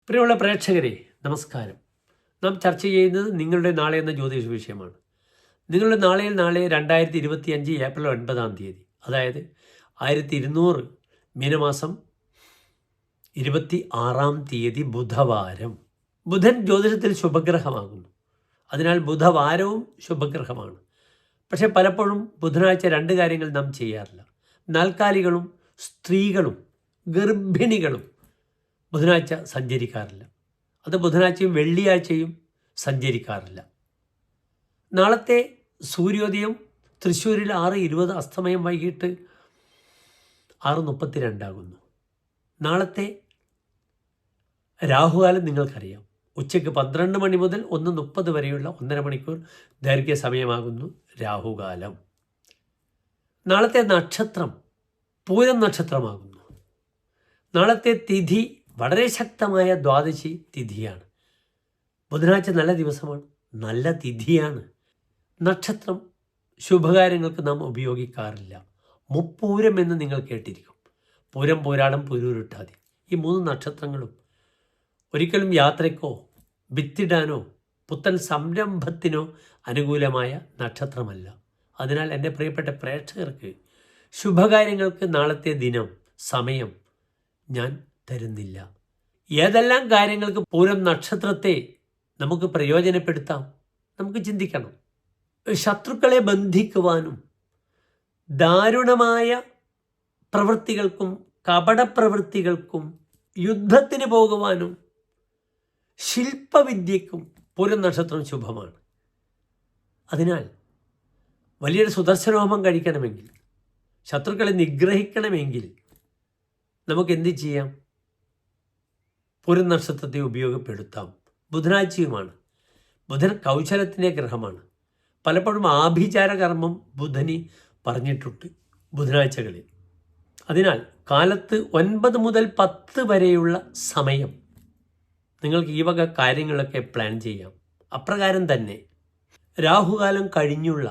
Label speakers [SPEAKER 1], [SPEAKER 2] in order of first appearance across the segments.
[SPEAKER 1] പ്രിയമുള്ള പ്രേക്ഷകരെ, നമസ്കാരം. നാം ചർച്ച ചെയ്യുന്നത് നിങ്ങളുടെ നാളെ എന്ന ജ്യോതിഷ വിഷയമാണ്. നിങ്ങളുടെ നാളെ 2025 ഏപ്രിൽ 9 അതായത് 1200 മീനമാസം 26 ബുധവാരം. ബുധൻ ജ്യോതിഷത്തിൽ ശുഭഗ്രഹമാകുന്നു. അതിനാൽ ബുധവാരവും ശുഭഗ്രഹമാണ്. പക്ഷേ പലപ്പോഴും ബുധനാഴ്ച രണ്ട് കാര്യങ്ങൾ നാം ചെയ്യാറില്ല. നാൽക്കാലികളും സ്ത്രീകളും ഗർഭിണികളും ബുധനാഴ്ച സഞ്ചരിക്കാറില്ല. അത് ബുധനാഴ്ചയും വെള്ളിയാഴ്ചയും സഞ്ചരിക്കാറില്ല. നാളത്തെ സൂര്യോദയം തൃശ്ശൂരിൽ 6:20, അസ്തമയം വൈകിട്ട് 6:32 ആകുന്നു. നാളത്തെ രാഹുകാലം നിങ്ങൾക്കറിയാം. ഉച്ചയ്ക്ക് 12 മണി മുതൽ 1:30 വരെയുള്ള 1.5 മണിക്കൂർ ദൈർഘ്യ സമയമാകുന്നു രാഹുകാലം. നാളത്തെ നക്ഷത്രം പൂരം നക്ഷത്രമാകുന്നു. നാളത്തെ തിഥി വളരെ ശക്തമായ ദ്വാദശി തിഥിയാണ്. ബുധനാഴ്ച നല്ല ദിവസമാണ്, നല്ല തിഥിയാണ്. നക്ഷത്രം ശുഭകാര്യങ്ങൾക്ക് നാം ഉപയോഗിക്കാറില്ല. മുപ്പൂരം എന്ന് നിങ്ങൾ കേട്ടിരിക്കും. പൂരം, പൂരാടം, പുരൂരുട്ടാതി, ഈ 3 നക്ഷത്രങ്ങളും ഒരിക്കലും യാത്രയ്ക്കോ വിത്തിടാനോ പുത്തൻ സംരംഭത്തിനോ അനുകൂലമായ നക്ഷത്രമല്ല. അതിനാൽ എൻ്റെ പ്രിയപ്പെട്ട പ്രേക്ഷകർക്ക് ശുഭകാര്യങ്ങൾക്ക് നാളത്തെ ദിനം, സമയം ഞാൻ തരുന്നില്ല. ഏതെല്ലാം കാര്യങ്ങൾക്ക് പൂരം നക്ഷത്രത്തെ നമുക്ക് പ്രയോജനപ്പെടുത്താം, നമുക്ക് ചിന്തിക്കണം. ശത്രുക്കളെ ബന്ധിക്കുവാനും ദാരുണമായ പ്രവൃത്തികൾക്കും കപടപ്രവൃത്തികൾക്കും യുദ്ധത്തിന് പോകുവാനും ശില്പവിദ്യക്കും പൂരം നക്ഷത്രം ശുഭമാണ്. അതിനാൽ വലിയൊരു സുദർശനഹോമം കഴിക്കണമെങ്കിൽ, ശത്രുക്കളെ നിഗ്രഹിക്കണമെങ്കിൽ നമുക്ക് എന്ത് ചെയ്യാം? പൂരം നക്ഷത്രത്തെ ഉപയോഗപ്പെടുത്താം. ബുധനാഴ്ചയുമാണ്. ബുധൻ കൗശലത്തിൻ്റെ ഗ്രഹമാണ്. പലപ്പോഴും ആഭിചാര കർമ്മം ബുധനി പറഞ്ഞിട്ടുണ്ട് ബുധനാഴ്ചകളിൽ. അതിനാൽ കാലത്ത് 9 മുതൽ 10 വരെയുള്ള സമയം നിങ്ങൾക്ക് ഈ വക കാര്യങ്ങളൊക്കെ പ്ലാൻ ചെയ്യാം. അപ്രകാരം തന്നെ രാഹുകാലം കഴിഞ്ഞുള്ള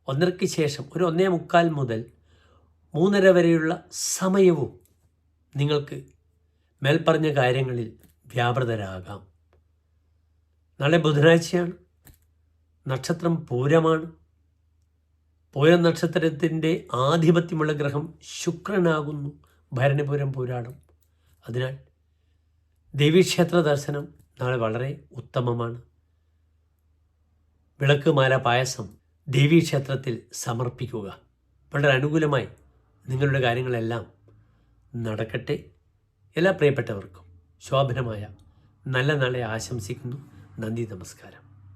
[SPEAKER 1] 1:30 ശേഷം ഒരു 1:45 മുതൽ 3:30 വരെയുള്ള സമയവും നിങ്ങൾക്ക് മേൽപ്പറഞ്ഞ കാര്യങ്ങളിൽ വ്യാപൃതരാകാം. നാളെ ബുധനാഴ്ചയാണ്. നക്ഷത്രം പൂരമാണ്. പൂരം നക്ഷത്രത്തിൻ്റെ ആധിപത്യമുള്ള ഗ്രഹം ശുക്രനാകുന്നു. ഭരണിപുരം, പൂരാടം. അതിനാൽ ദേവീക്ഷേത്ര ദർശനം നാളെ വളരെ ഉത്തമമാണ്. വിളക്ക്, മാല, പായസം ദേവീക്ഷേത്രത്തിൽ സമർപ്പിക്കുക. വളരെ അനുകൂലമായി നിങ്ങളുടെ കാര്യങ്ങളെല്ലാം നടക്കട്ടെ. എല്ലാ പ്രിയപ്പെട്ടവർക്കും ശോഭനമായ നല്ല നാളെ ആശംസിക്കുന്നു. നന്ദി, നമസ്കാരം.